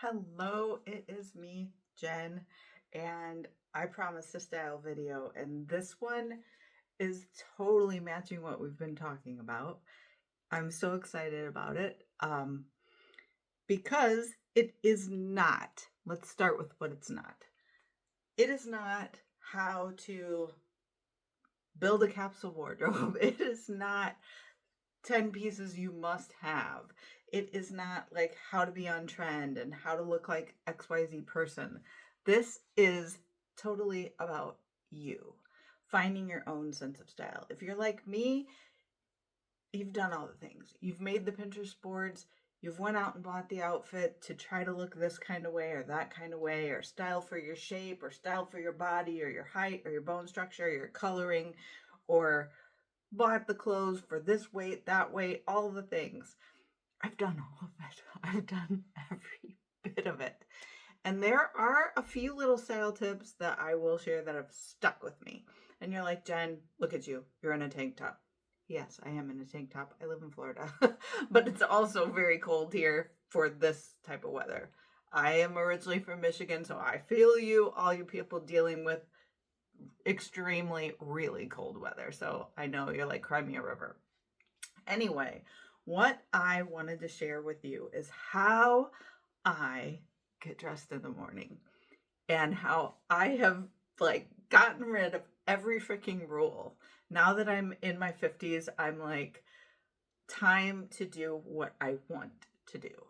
Hello, it is me, Jen, and I promised a style video, and this one is totally matching what we've been talking about. I'm so excited about it because it is not. Let's start with what it's not. It is not how to build a capsule wardrobe. It is not 10 pieces you must have. It is not like how to be on trend and how to look like XYZ person. This is totally about you finding your own sense of style. If you're like me, you've done all the things. You've made the Pinterest boards, you've went out and bought the outfit to try to look this kind of way or that kind of way, or style for your shape or style for your body or your height or your bone structure or your coloring, or bought the clothes for this weight, that weight, all the things. I've done all of it. I've done every bit of it. And there are a few little style tips that I will share that have stuck with me. And you're like, Jen, look at you. You're in a tank top. Yes, I am in a tank top. I live in Florida, but it's also very cold here for this type of weather. I am originally from Michigan, so I feel you, all you people dealing with extremely, really cold weather. So I know you're like, cry me a river. Anyway, what I wanted to share with you is how I get dressed in the morning and how I have like gotten rid of every freaking rule. Now that I'm in my 50s, I'm like, time to do what I want to do.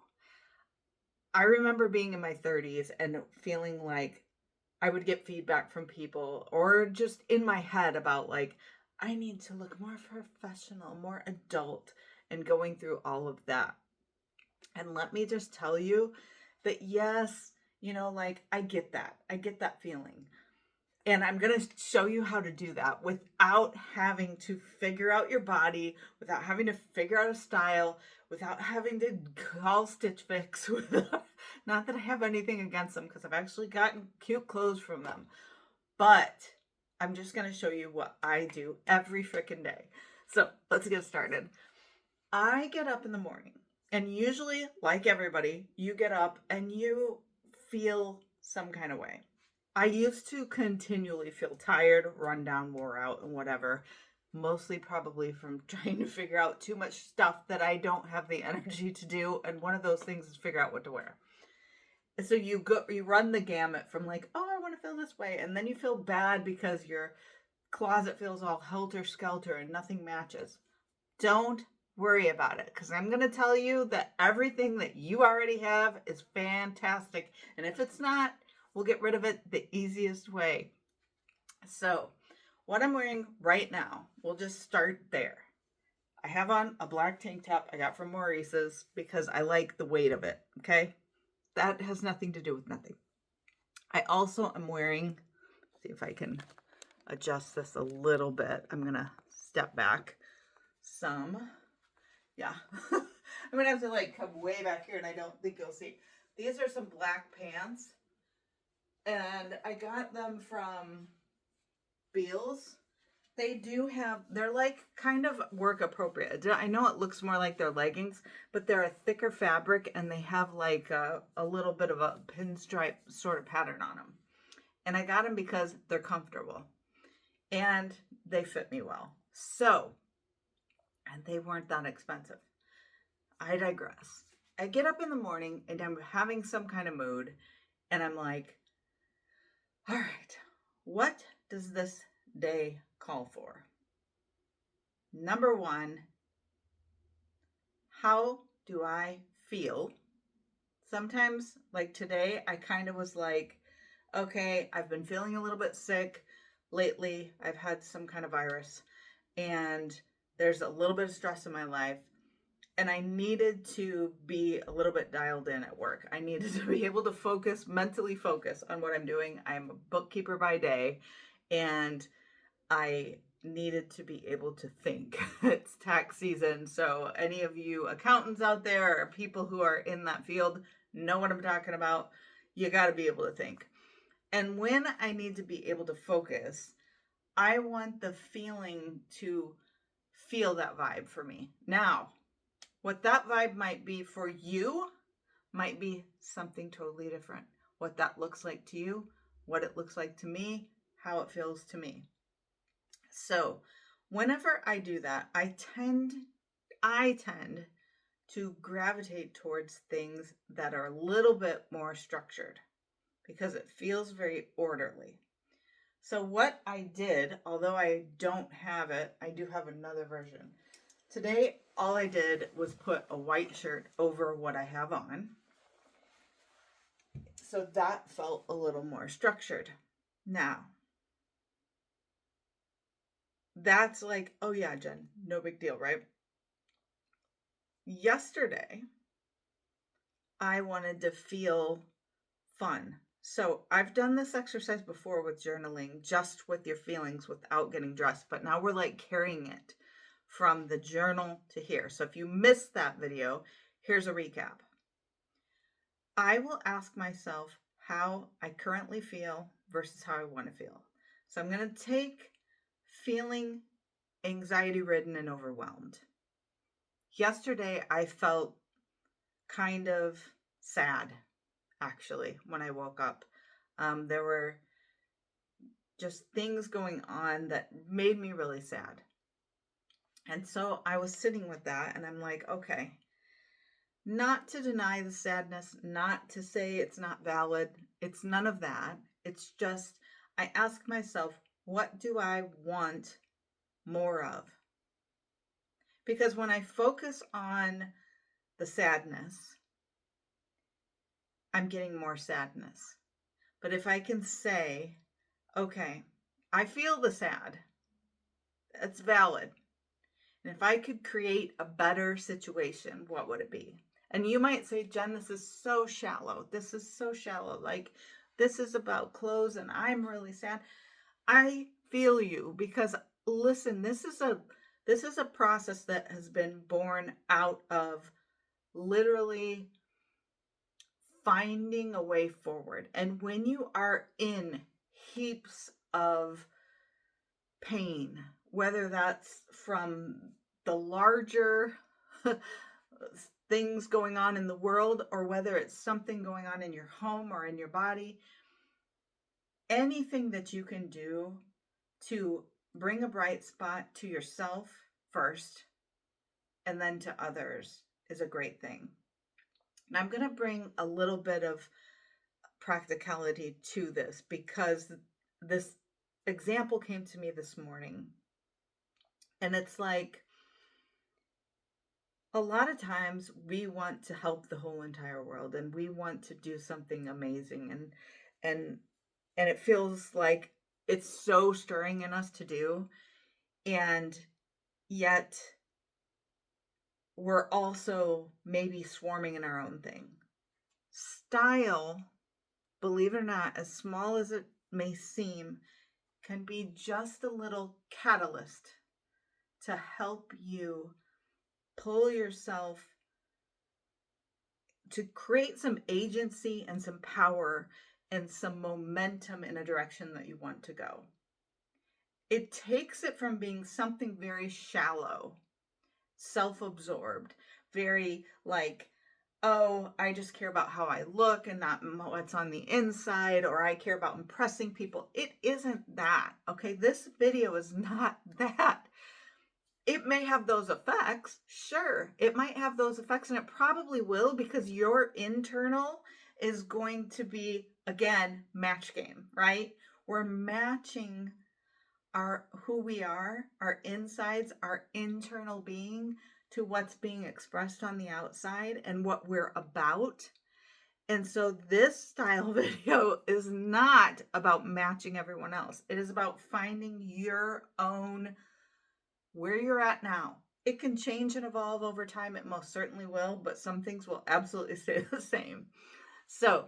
I remember being in my 30s and feeling like I would get feedback from people or just in my head about like, I need to look more professional, more adult, and going through all of that. And let me just tell you that yes, like I get that. I get that feeling. And I'm going to show you how to do that without having to figure out your body, without having to figure out a style, without having to call Stitch Fix. Not that I have anything against them because I've actually gotten cute clothes from them. But I'm just going to show you what I do every freaking day. So let's get started. I get up in the morning, and usually, like everybody, you get up and you feel some kind of way. I used to continually feel tired, run down, wore out, and whatever. Mostly probably from trying to figure out too much stuff that I don't have the energy to do. And one of those things is figure out what to wear. So you run the gamut from like, oh, I want to feel this way. And then you feel bad because your closet feels all helter skelter and nothing matches. Don't worry about it because I'm going to tell you that everything that you already have is fantastic. And if it's not, we'll get rid of it the easiest way. So, what I'm wearing right now, we'll just start there. I have on a black tank top I got from Maurice's because I like the weight of it, okay? That has nothing to do with nothing. I also am wearing, see if I can adjust this a little bit. I'm going to step back some. Yeah. I'm going to have to like come way back here and I don't think you'll see. These are some black pants and I got them from Beals. They're like kind of work appropriate. I know it looks more like they're leggings, but they're a thicker fabric and they have like a little bit of a pinstripe sort of pattern on them. And I got them because they're comfortable and they fit me well. So, and they weren't that expensive. I digress. I get up in the morning and I'm having some kind of mood and I'm like, all right, what does this day call for? Number one, how do I feel? Sometimes, like today, I kind of was like, okay, I've been feeling a little bit sick lately. I've had some kind of virus, and there's a little bit of stress in my life. And I needed to be a little bit dialed in at work. I needed to be able to mentally focus on what I'm doing. I'm a bookkeeper by day, and I needed to be able to think. It's tax season, so any of you accountants out there or people who are in that field know what I'm talking about. You got to be able to think. And when I need to be able to focus, I want the feeling to feel that vibe for me. Now, what that vibe might be for you might be something totally different. What that looks like to you, what it looks like to me, how it feels to me. So whenever I do that, I tend to gravitate towards things that are a little bit more structured because it feels very orderly. So what I did, although I don't have it, I do have another version. Today, all I did was put a white shirt over what I have on. So that felt a little more structured. Now, that's like, oh yeah, Jen, no big deal, right? Yesterday, I wanted to feel fun. So I've done this exercise before with journaling, just with your feelings without getting dressed, but now we're like carrying it from the journal to here. So if you missed that video, here's a recap. I will ask myself how I currently feel versus how I want to feel. So I'm going to take feeling anxiety ridden and overwhelmed. Yesterday, I felt kind of sad, actually, when I woke up. There were just things going on that made me really sad. And so I was sitting with that and I'm like, okay, not to deny the sadness, not to say it's not valid. It's none of that. It's just, I ask myself, what do I want more of? Because when I focus on the sadness, I'm getting more sadness. But if I can say, okay, I feel the sad, it's valid. And if I could create a better situation, what would it be? And you might say, Jen, this is so shallow. This is so shallow. Like, this is about clothes and I'm really sad. I feel you because listen, this is a process that has been born out of literally finding a way forward. And when you are in heaps of pain, whether that's from the larger things going on in the world or whether it's something going on in your home or in your body, anything that you can do to bring a bright spot to yourself first and then to others is a great thing. And I'm going to bring a little bit of practicality to this because this example came to me this morning. And it's like, a lot of times we want to help the whole entire world and we want to do something amazing and it feels like it's so stirring in us to do, and yet we're also maybe swarming in our own thing. Style, believe it or not, as small as it may seem, can be just a little catalyst to help you pull yourself to create some agency and some power and some momentum in a direction that you want to go. It takes it from being something very shallow, self-absorbed, very like, oh, I just care about how I look and not what's on the inside, or I care about impressing people. It isn't that, okay? This video is not that. It may have those effects. Sure, it might have those effects, and it probably will because your internal is going to be, again, match game, right? We're matching who we are, our insides, our internal being to what's being expressed on the outside and what we're about. And so this style video is not about matching everyone else. It is about finding your own, where you're at now. It can change and evolve over time. It most certainly will, but some things will absolutely stay the same. So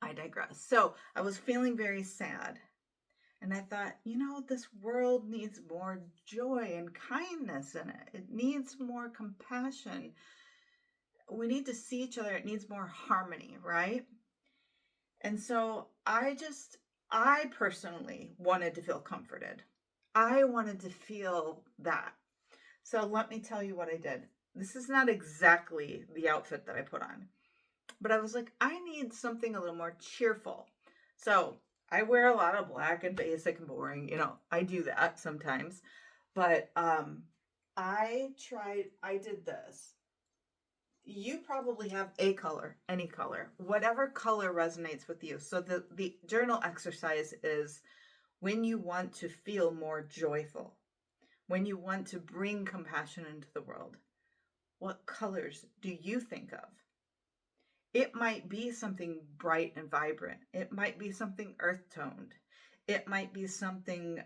I digress. So I was feeling very sad. And I thought, this world needs more joy and kindness in it. It needs more compassion. We need to see each other. It needs more harmony, right? And so I personally wanted to feel comforted. I wanted to feel that. So let me tell you what I did. This is not exactly the outfit that I put on. but I was like, I need something a little more cheerful. So I wear a lot of black and basic and boring. I do that sometimes. But I did this. You probably have a color, any color, whatever color resonates with you. So the journal exercise is when you want to feel more joyful, when you want to bring compassion into the world. What colors do you think of? It might be something bright and vibrant. It might be something earth toned. It might be something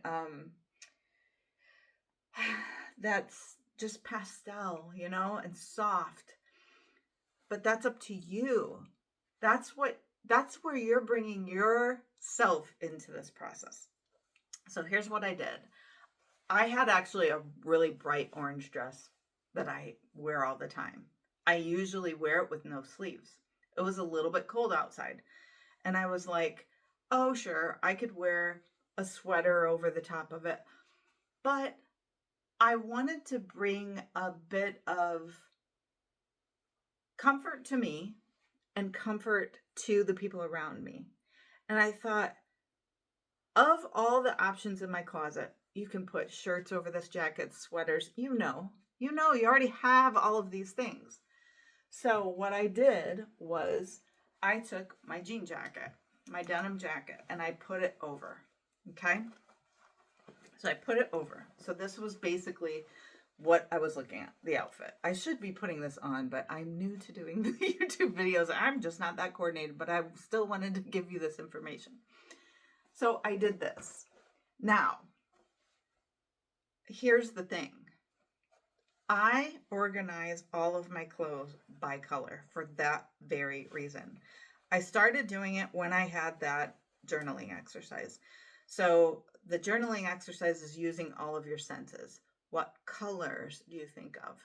that's just pastel, and soft. But that's up to you. That's where you're bringing yourself into this process. So here's what I did. I had actually a really bright orange dress that I wear all the time. I usually wear it with no sleeves. It was a little bit cold outside. And I was like, oh, sure, I could wear a sweater over the top of it. But I wanted to bring a bit of comfort to me and comfort to the people around me. And I thought, of all the options in my closet, you can put shirts over this jacket, sweaters, you already have all of these things. So what I did was I took my jean jacket, my denim jacket, and I put it over. Okay? So I put it over. So this was basically what I was looking at, the outfit. I should be putting this on, but I'm new to doing the YouTube videos. I'm just not that coordinated, but I still wanted to give you this information. So I did this. Now, here's the thing. I organize all of my clothes by color for that very reason. I started doing it when I had that journaling exercise. So the journaling exercise is using all of your senses. What colors do you think of?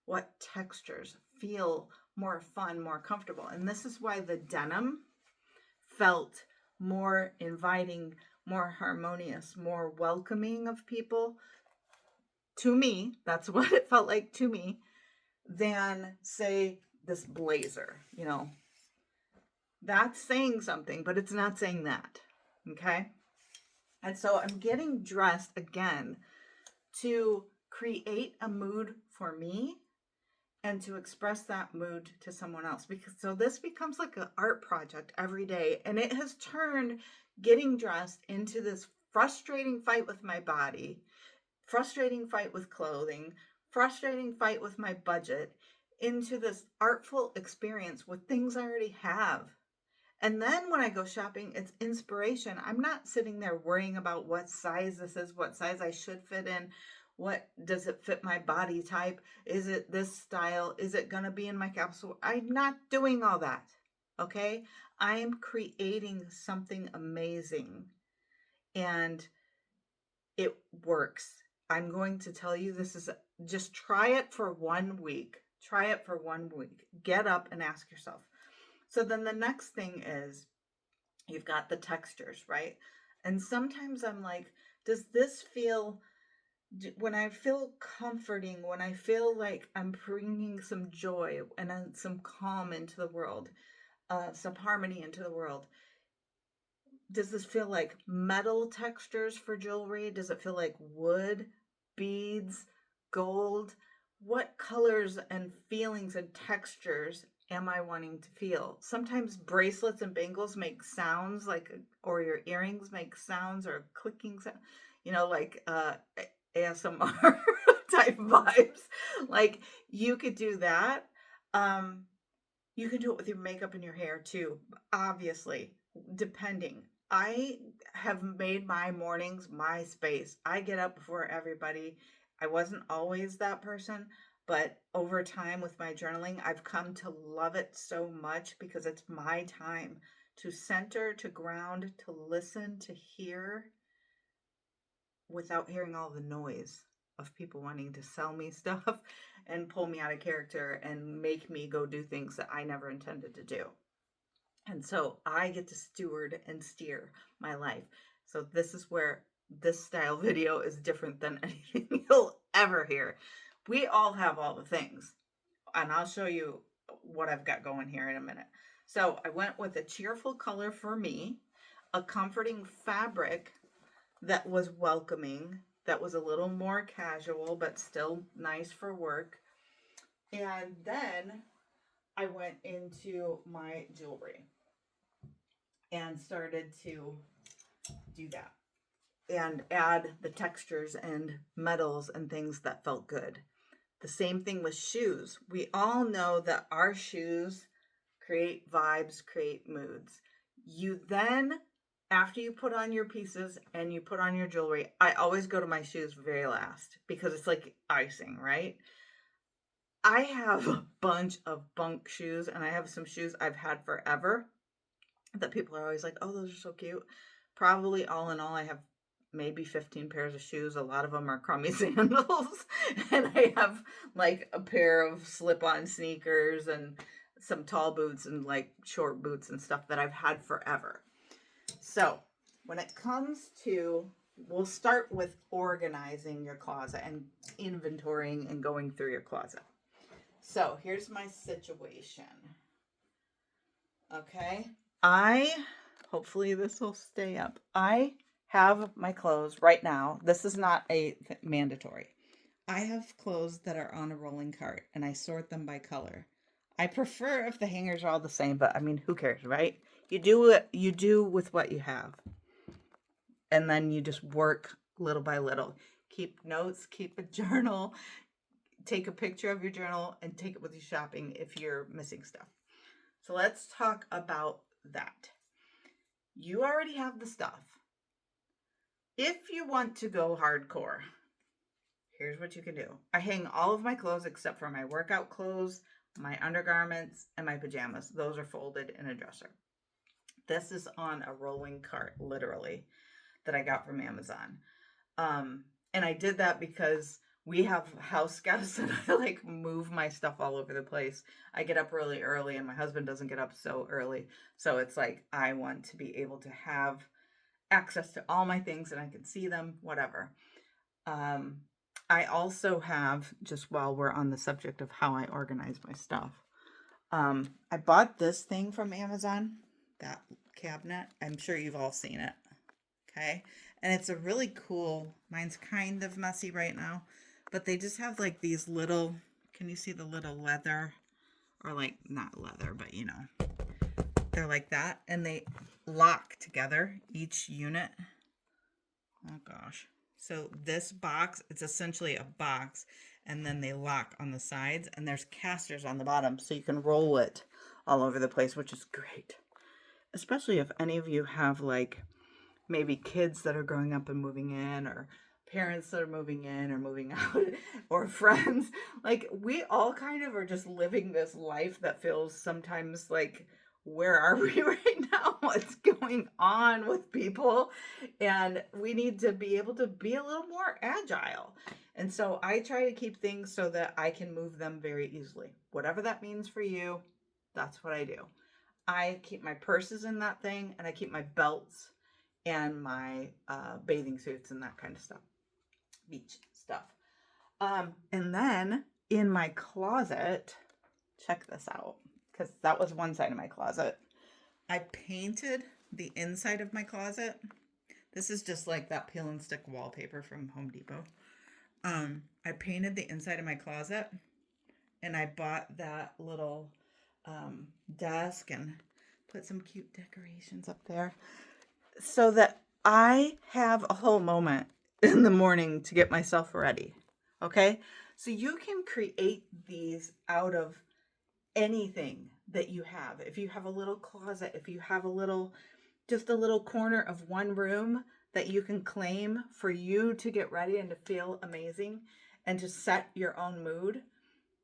What textures feel more fun, more comfortable? And this is why the denim felt more inviting, more harmonious, more welcoming of people. To me, that's what it felt like to me, than, say, this blazer. That's saying something, but it's not saying that. Okay? And so I'm getting dressed again to create a mood for me and to express that mood to someone else. So this becomes like an art project every day. And it has turned getting dressed into this frustrating fight with my body, frustrating fight with clothing, frustrating fight with my budget, into this artful experience with things I already have. And then when I go shopping, it's inspiration. I'm not sitting there worrying about what size this is, what size I should fit in, what does it fit my body type, is it this style, is it going to be in my capsule? I'm not doing all that, okay? I am creating something amazing, and it works. I'm going to tell you, this is just try it for 1 week. Try it for 1 week. Get up and ask yourself. So then the next thing is, you've got the textures, right? And sometimes I'm like, does this feel, when I feel comforting, when I feel like I'm bringing some joy and some calm into the world, some harmony into the world, does this feel like metal textures for jewelry? Does it feel like wood, beads, gold? What colors and feelings and textures am I wanting to feel? Sometimes bracelets and bangles make sounds or your earrings make sounds or clicking sound, like ASMR type vibes. Like, you could do that. You can do it with your makeup and your hair too, obviously, depending. I have made my mornings my space. I get up before everybody. I wasn't always that person, but over time with my journaling, I've come to love it so much because it's my time to center, to ground, to listen, to hear without hearing all the noise of people wanting to sell me stuff and pull me out of character and make me go do things that I never intended to do. And so I get to steward and steer my life. So this is where this style video is different than anything you'll ever hear. We all have all the things. And I'll show you what I've got going here in a minute. So I went with a cheerful color for me, a comforting fabric that was welcoming, that was a little more casual, but still nice for work. And then I went into my jewelry and started to do that and add the textures and metals and things that felt good. The same thing with shoes. We all know that our shoes create vibes, create moods. You then, after you put on your pieces and you put on your jewelry, I always go to my shoes very last because it's like icing, right? I have a bunch of bunk shoes and I have some shoes I've had forever that people are always like, oh, those are so cute. Probably all in all, I have maybe 15 pairs of shoes. A lot of them are crummy sandals. And I have like a pair of slip on sneakers and some tall boots and like short boots and stuff that I've had forever. So when it comes to, we'll start with organizing your closet and inventorying and going through your closet. So here's my situation. Okay. Hopefully this will stay up. I have my clothes right now. This is not a mandatory. I have clothes that are on a rolling cart and I sort them by color. I prefer if the hangers are all the same, but I mean, who cares, right? You do what you do with what you have. And then you just work little by little. Keep notes, keep a journal, take a picture of your journal and take it with you shopping if you're missing stuff. So let's talk about that. You already have the stuff. If you want to go hardcore, here's what you can do. I hang all of my clothes except for my workout clothes, my undergarments, and my pajamas. Those are folded in a dresser. This is on a rolling cart, literally, that I got from Amazon. And I did that because we have house guests and I like move my stuff all over the place. I get up really early and my husband doesn't get up so early. So it's like I want to be able to have access to all my things and I can see them, whatever. I also have, just while we're on the subject of how I organize my stuff, I bought this thing from Amazon, that cabinet. I'm sure you've all seen it. Okay. And it's a really cool, mine's kind of messy right now, but they just have like these little, can you see the little leather, or like not leather, but you know, they're like that and they lock together each unit. Oh gosh. So this box, it's essentially a box and then they lock on the sides and there's casters on the bottom so you can roll it all over the place, which is great. Especially if any of you have like maybe kids that are growing up and moving in, or parents that are moving in or moving out, or friends. Like we all kind of are just living this life that feels sometimes like, where are we right now? What's going on with people? And we need to be able to be a little more agile. And so I try to keep things so that I can move them very easily. Whatever that means for you, that's what I do. I keep my purses in that thing and I keep my belts and my bathing suits and that kind of stuff, beach stuff. And then in my closet, check this out, because that was one side of my closet. I painted the inside of my closet. This is just like that peel and stick wallpaper from Home Depot. I painted the inside of my closet and I bought that little desk and put some cute decorations up there, so that I have a whole moment in the morning to get myself ready. Okay? So you can create these out of anything that you have. If you have a little closet, if you have just a little corner of one room that you can claim for you to get ready and to feel amazing and to set your own mood.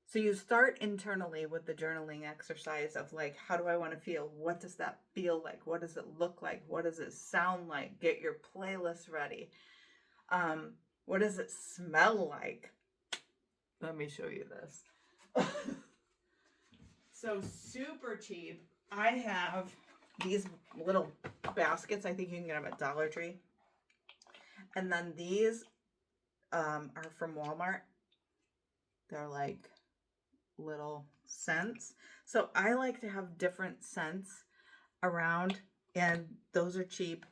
So you start internally with the journaling exercise of like, how do I want to feel? What does that feel like? What does it look like? What does it sound like? Get your playlist ready. What does it smell like? Let me show you this. So super cheap. I have these little baskets. I think you can get them at Dollar Tree. And then these are from Walmart. They're like little scents. So I like to have different scents around, and those are cheap,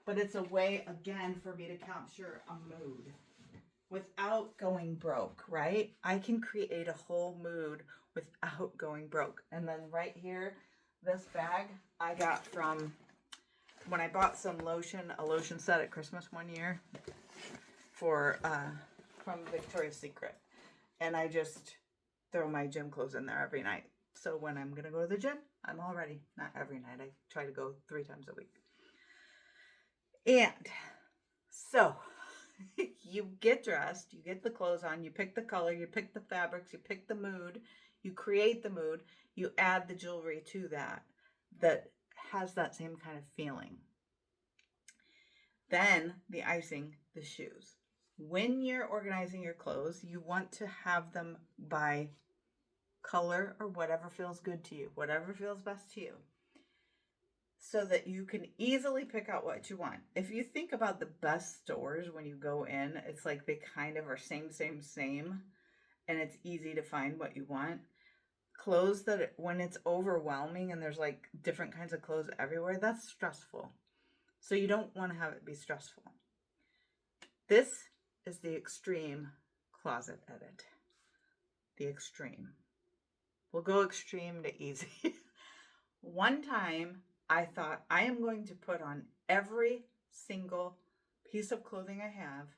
but it's a way, again, for me to capture a mood without going broke, right? I can create a whole mood without going broke. And then right here, this bag I got from when I bought some lotion, a lotion set at Christmas one year for from Victoria's Secret. And I just throw my gym clothes in there every night. So when I'm gonna go to the gym, I'm all ready. Not every night. I try to go 3 times a week. And so you get dressed, you get the clothes on, you pick the color, you pick the fabrics, you pick the mood, you create the mood, you add the jewelry to that has that same kind of feeling. Then the icing, the shoes. When you're organizing your clothes, you want to have them by color or whatever feels good to you, whatever feels best to you, so that you can easily pick out what you want. If you think about the best stores when you go in, it's like they kind of are same, and it's easy to find what you want. Clothes that when it's overwhelming and there's like different kinds of clothes everywhere, that's stressful. So you don't want to have it be stressful. This is the extreme closet edit. The extreme. We'll go extreme to easy. One time I thought I am going to put on every single piece of clothing I have,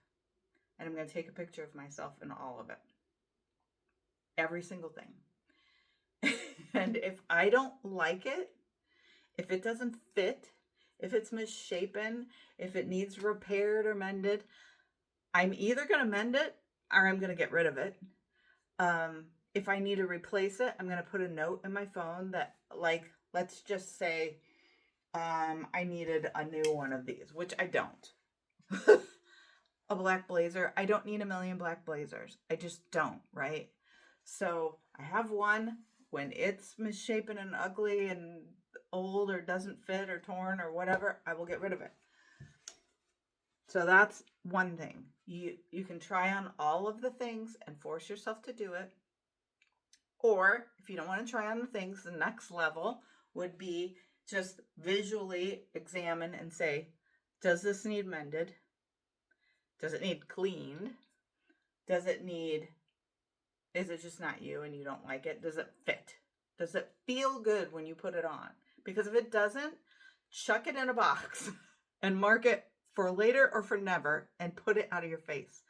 and I'm going to take a picture of myself in all of it. Every single thing. And if I don't like it, if it doesn't fit, if it's misshapen, if it needs repaired or mended, I'm either going to mend it or I'm going to get rid of it. If I need to replace it, I'm going to put a note in my phone that, like, let's just say I needed a new one of these, which I don't. A black blazer. I don't need a million black blazers. I just don't, right? So I have one. When it's misshapen and ugly and old or doesn't fit or torn or whatever, I will get rid of it. So that's one thing. You can try on all of the things and force yourself to do it. Or if you don't want to try on the things, the next level would be just visually examine and say, does this need mended? Does it need cleaned? Is it just not you and you don't like it? Does it fit? Does it feel good when you put it on? Because if it doesn't, chuck it in a box and mark it for later or for never and put it out of your face.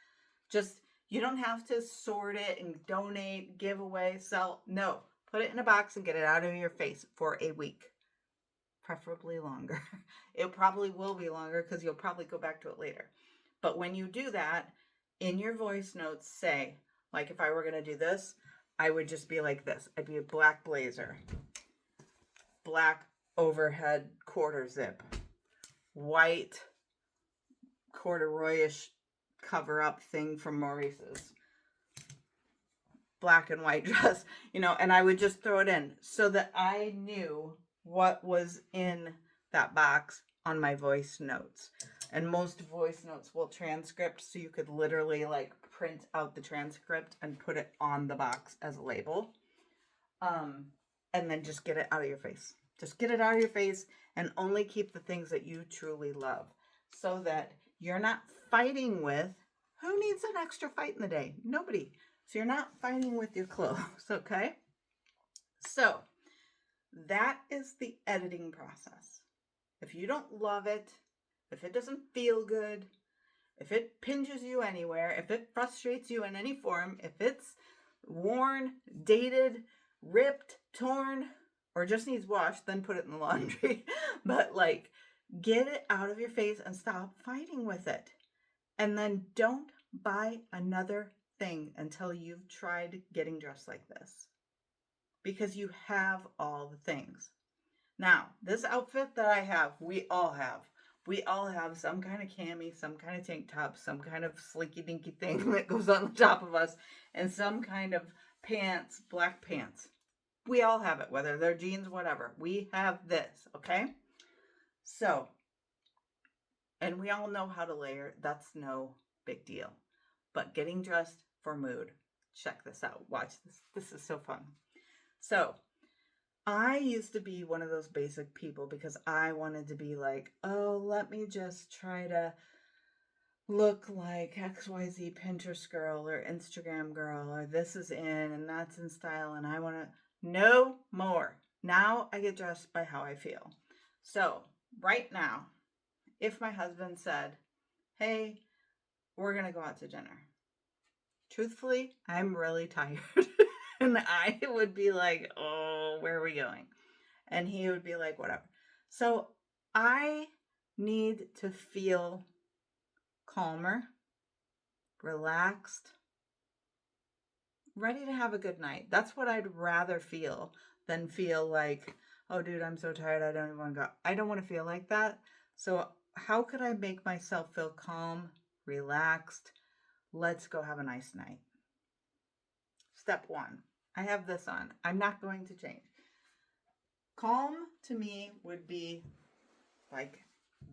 You don't have to sort it and donate, give away, sell. No, put it in a box and get it out of your face for a week. Preferably longer. It probably will be longer because you'll probably go back to it later. But when you do that, in your voice notes, say, like if I were going to do this, I would just be like this. I'd be a black blazer, black overhead quarter zip, white corduroyish cover up thing from Maurice's, black and white dress, and I would just throw it in so that I knew what was in that box on my voice notes. And most voice notes will transcript, so you could literally like print out the transcript and put it on the box as a label. And then just get it out of your face. Just get it out of your face and only keep the things that you truly love, so that you're not fighting with, who needs an extra fight in the day? Nobody. So you're not fighting with your clothes, okay? So that is the editing process. If you don't love it, if it doesn't feel good, if it pinches you anywhere, if it frustrates you in any form, if it's worn, dated, ripped, torn, or just needs washed, then put it in the laundry. But like, get it out of your face and stop fighting with it. And then don't buy another thing until you've tried getting dressed like this, because you have all the things. Now, this outfit that I have, we all have. We all have some kind of cami, some kind of tank top, some kind of slinky dinky thing that goes on the top of us, and some kind of pants, black pants. We all have it, whether they're jeans, whatever. We have this, okay? So, and we all know how to layer. That's no big deal. But getting dressed for mood. Check this out. Watch this. This is so fun. So I used to be one of those basic people because I wanted to be like, oh, let me just try to look like XYZ Pinterest girl or Instagram girl, or this is in and that's in style, and I want to. No more. Now I get dressed by how I feel. So, right now, if my husband said, hey, we're going to go out to dinner, truthfully, I'm really tired. And I would be like, oh, where are we going? And he would be like, whatever. So, I need to feel calmer, relaxed, ready to have a good night. That's what I'd rather feel than feel like, oh, dude, I'm so tired. I don't even want to go. I don't want to feel like that. So, how could I make myself feel calm, relaxed? Let's go have a nice night. Step one, I have this on. I'm not going to change. Calm to me would be like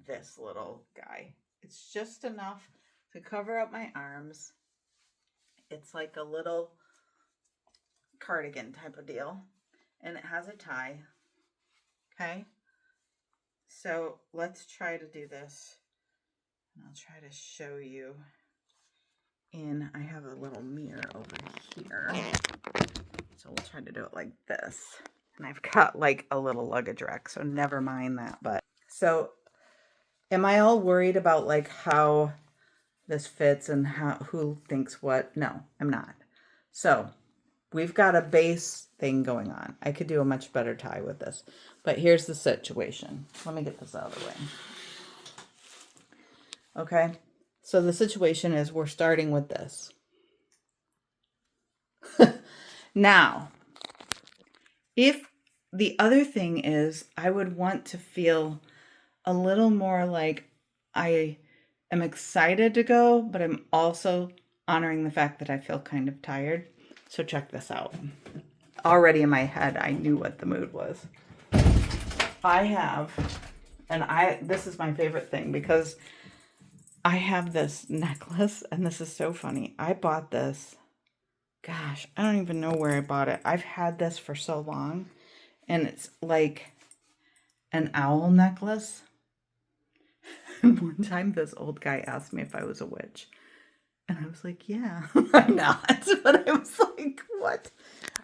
this little guy. It's just enough to cover up my arms. It's like a little cardigan type of deal, and it has a tie. Okay, so let's try to do this, and I'll try to show you. And I have a little mirror over here, so we'll try to do it like this. And I've got like a little luggage rack, so never mind that. But so am I all worried about like how this fits and who thinks what? No, I'm not. So we've got a base thing going on. I could do a much better tie with this. But here's the situation. Let me get this out of the way. Okay. So the situation is we're starting with this. Now, if the other thing is I would want to feel a little more like I am excited to go, but I'm also honoring the fact that I feel kind of tired. So check this out. Already in my head, I knew what the mood was. I have, and this is my favorite thing because I have this necklace, and this is so funny. I bought this, gosh, I don't even know where I bought it. I've had this for so long, and it's like an owl necklace. And one time this old guy asked me if I was a witch. And I was like, yeah, I'm not. But I was like, what?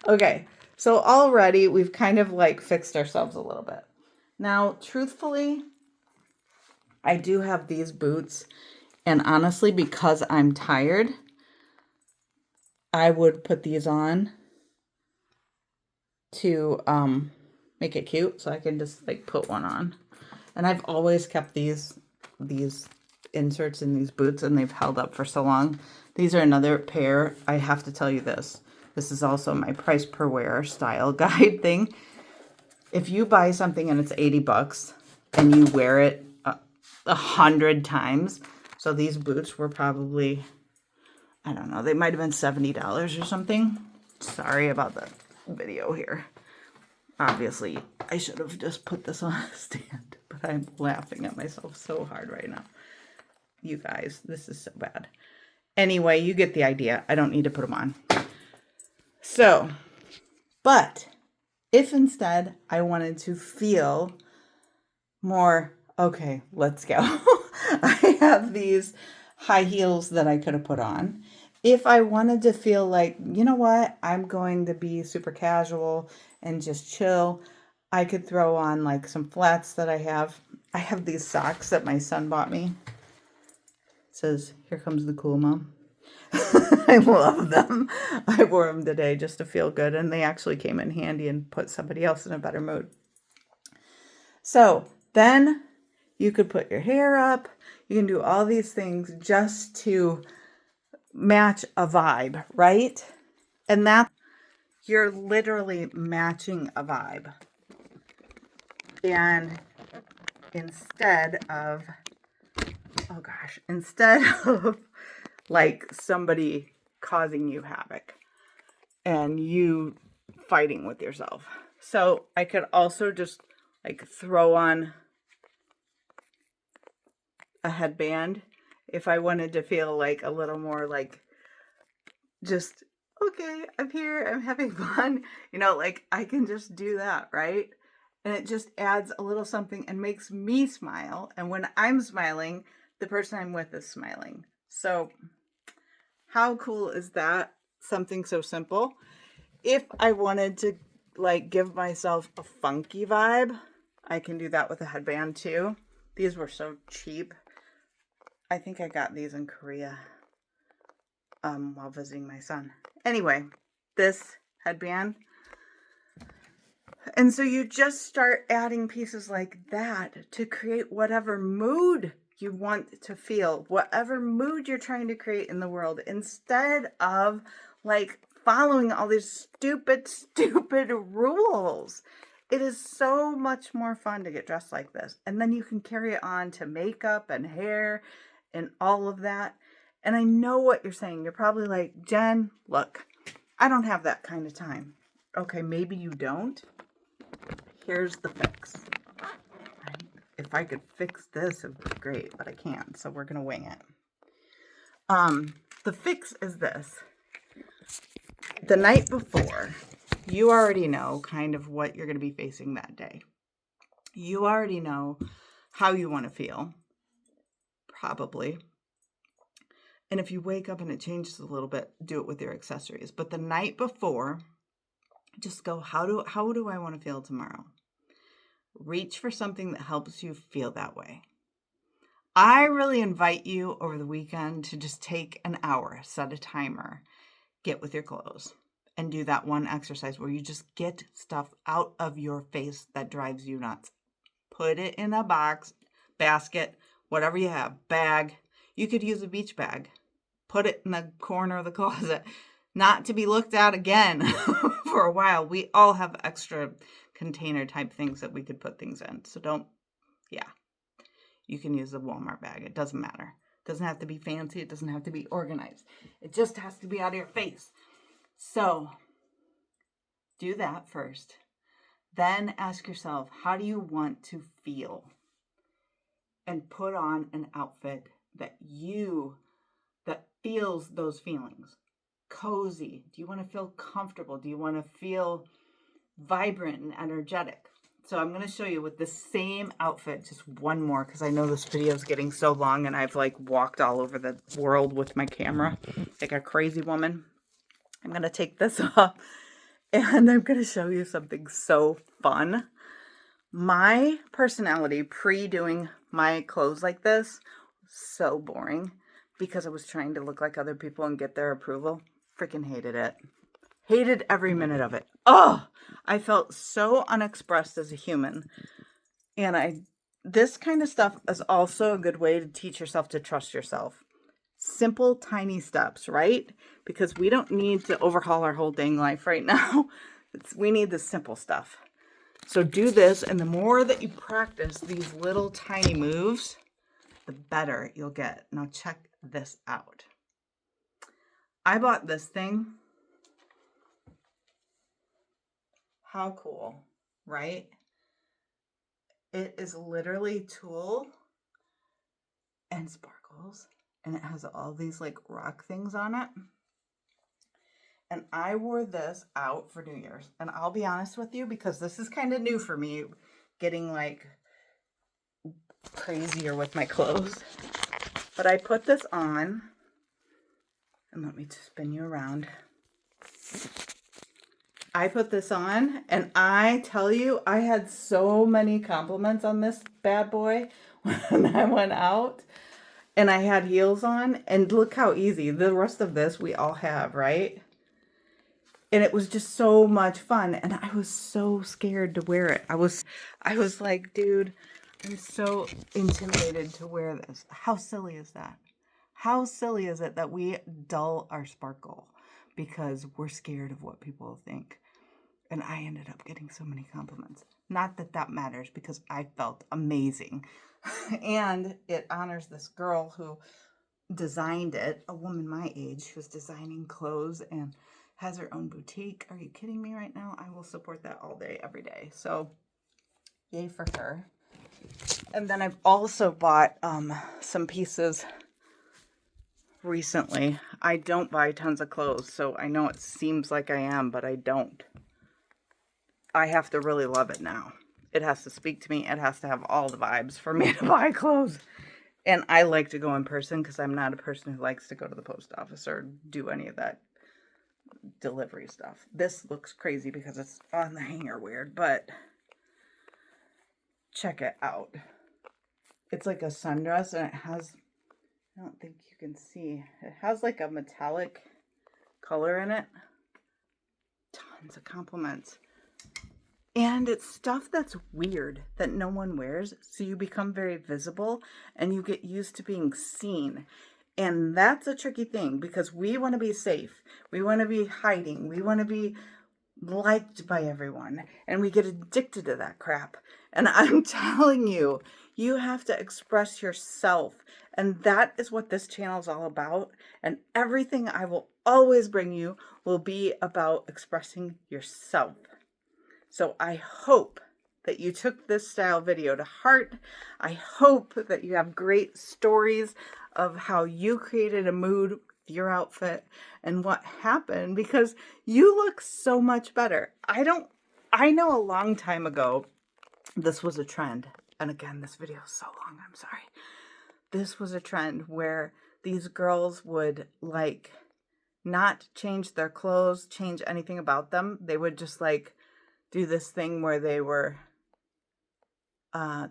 Okay, so already we've kind of like fixed ourselves a little bit. Now, truthfully, I do have these boots. And honestly, because I'm tired, I would put these on to make it cute. So I can just like put one on. And I've always kept these inserts in these boots, and they've held up for so long. These are another pair. I have to tell you this. This is also my price per wear style guide thing. If you buy something and it's 80 bucks and you wear it 100 times, so these boots were probably, I don't know, they might have been $70 or something. Sorry about the video here. Obviously, I should have just put this on a stand, but I'm laughing at myself so hard right now. You guys, this is so bad. Anyway, you get the idea. I don't need to put them on. So, but if instead I wanted to feel more, okay, let's go. I have these high heels that I could have put on. If I wanted to feel like, you know what, I'm going to be super casual and just chill, I could throw on like some flats that I have. I have these socks that my son bought me. It says, "Here comes the cool mom." I love them. I wore them today just to feel good, and they actually came in handy and put somebody else in a better mood. So then you could put your hair up. You can do all these things just to match a vibe, right? And that you're literally matching a vibe. And instead of like somebody causing you havoc and you fighting with yourself. So I could also just like throw on a headband if I wanted to feel like a little more like just, okay, I'm here, I'm having fun. You know, like I can just do that, right? And it just adds a little something and makes me smile. And when I'm smiling, the person I'm with is smiling. So, how cool is that? Something so simple. If I wanted to like give myself a funky vibe, I can do that with a headband too. These were so cheap. I think I got these in Korea while visiting my son. Anyway, this headband. And so you just start adding pieces like that to create whatever mood you want to feel, whatever mood you're trying to create in the world, instead of like following all these stupid rules. It is so much more fun to get dressed like this. And then you can carry it on to makeup and hair and all of that. And I know what you're saying. You're probably like, Jen, look, I don't have that kind of time. Okay, maybe you don't. Here's the fix. Right? If I could fix this, it would be great, but I can't, so we're gonna wing it. The fix is this. The night before, you already know kind of what you're gonna be facing that day. You already know how you want to feel, probably. And if you wake up and it changes a little bit, do it with your accessories. But the night before, just go, how do I want to feel tomorrow? Reach for something that helps you feel that way. I really invite you over the weekend to just take an hour, set a timer, get with your clothes, and do that one exercise where you just get stuff out of your face that drives you nuts. Put it in a box, basket, whatever you have, bag. You could use a beach bag. Put it in the corner of the closet, not to be looked at again for a while. We all have extra container type things that we could put things in. So you can use the Walmart bag. It doesn't matter. It doesn't have to be fancy. It doesn't have to be organized. It just has to be out of your face. So do that first. Then ask yourself, how do you want to feel? And put on an outfit that feels those feelings. Cozy. Do you want to feel comfortable? Do you want to feel vibrant and energetic? So I'm going to show you with the same outfit, just one more, because I know this video is getting so long and I've like walked all over the world with my camera like a crazy woman. I'm going to take this off and I'm going to show you something so fun. My personality pre-doing my clothes like this, so boring, because I was trying to look like other people and get their approval. Freaking hated it. Hated every minute of it. Oh, I felt so unexpressed as a human. And this kind of stuff is also a good way to teach yourself to trust yourself. Simple, tiny steps, right? Because we don't need to overhaul our whole dang life right now. We need the simple stuff. So do this, and the more that you practice these little tiny moves, the better you'll get. Now check this out. I bought this thing. How cool, right? It is literally tulle and sparkles, and it has all these like rock things on it. And I wore this out for New Year's. And I'll be honest with you, because this is kind of new for me, getting like crazier with my clothes. But I put this on, and let me spin you around. I put this on, and I tell you, I had so many compliments on this bad boy when I went out. And I had heels on, and look how easy. The rest of this we all have, right? And it was just so much fun, and I was so scared to wear it. I was like, dude, I'm so intimidated to wear this. How silly is that? How silly is it that we dull our sparkle because we're scared of what people will think? And I ended up getting so many compliments. Not that that matters, because I felt amazing. And it honors this girl who designed it, a woman my age who's designing clothes and has her own boutique. Are you kidding me right now? I will support that all day, every day. So yay for her. And then I've also bought some pieces recently. I don't buy tons of clothes, so I know it seems like I am, but I don't. I have to really love it now. It has to speak to me. It has to have all the vibes for me to buy clothes. And I like to go in person because I'm not a person who likes to go to the post office or do any of that delivery stuff. This looks crazy because it's on the hanger weird, but check it out. It's like a sundress, and it has, I don't think you can see, it has like a metallic color in it. Tons of compliments. And it's stuff that's weird that no one wears, so you become very visible and you get used to being seen. And that's a tricky thing because we want to be safe. We want to be hiding. We want to be liked by everyone. And we get addicted to that crap. And I'm telling you, you have to express yourself. And that is what this channel is all about. And everything I will always bring you will be about expressing yourself. So I hope that you took this style video to heart. I hope that you have great stories of how you created a mood with your outfit and what happened, because you look so much better. I know a long time ago, this was a trend. And again, this video is so long, I'm sorry. This was a trend where these girls would like not change their clothes, change anything about them. They would just like do this thing where they were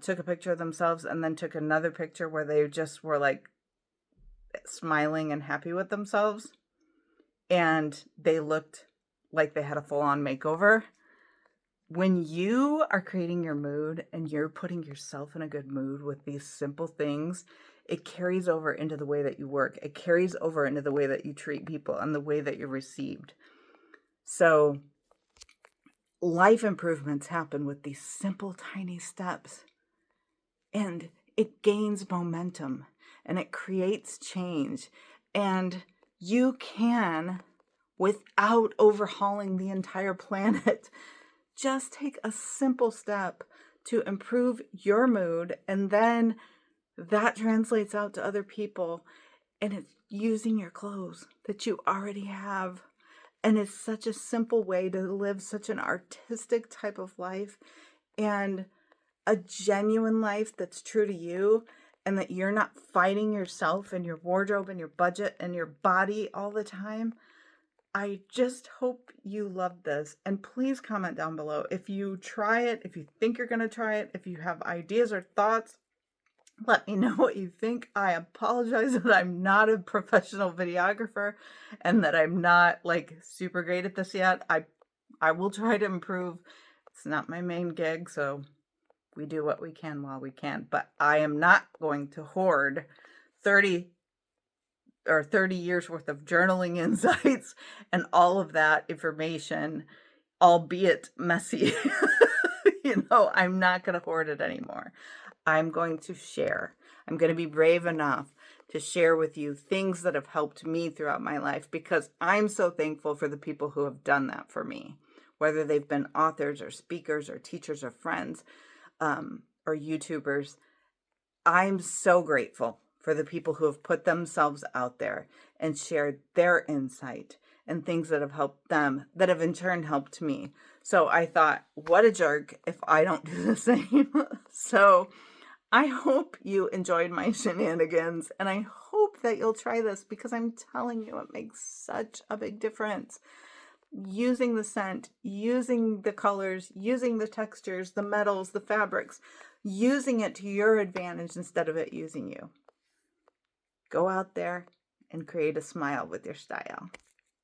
took a picture of themselves and then took another picture where they just were like smiling and happy with themselves, and they looked like they had a full-on makeover. When you are creating your mood and you're putting yourself in a good mood with these simple things, it carries over into the way that you work. It carries over into the way that you treat people and the way that you're received. So life improvements happen with these simple, tiny steps. And it gains momentum and it creates change. And you can, without overhauling the entire planet, just take a simple step to improve your mood. And then that translates out to other people. And it's using your clothes that you already have. And it's such a simple way to live such an artistic type of life and a genuine life that's true to you, and that you're not fighting yourself and your wardrobe and your budget and your body all the time. I just hope you love this. And please comment down below if you try it, if you think you're going to try it, if you have ideas or thoughts. Let me know what you think. I apologize that I'm not a professional videographer and that I'm not like super great at this yet. I will try to improve. It's not my main gig, so we do what we can while we can. But I am not going to hoard 30 years worth of journaling insights and all of that information, albeit messy. I'm not going to hoard it anymore. I'm going to share. I'm going to be brave enough to share with you things that have helped me throughout my life, because I'm so thankful for the people who have done that for me, whether they've been authors or speakers or teachers or friends or YouTubers. I'm so grateful for the people who have put themselves out there and shared their insight and things that have helped them, that have in turn helped me. So I thought, what a jerk if I don't do the same. So I hope you enjoyed my shenanigans, and I hope that you'll try this, because I'm telling you, it makes such a big difference. Using the scent, using the colors, using the textures, the metals, the fabrics, using it to your advantage instead of it using you. Go out there and create a smile with your style.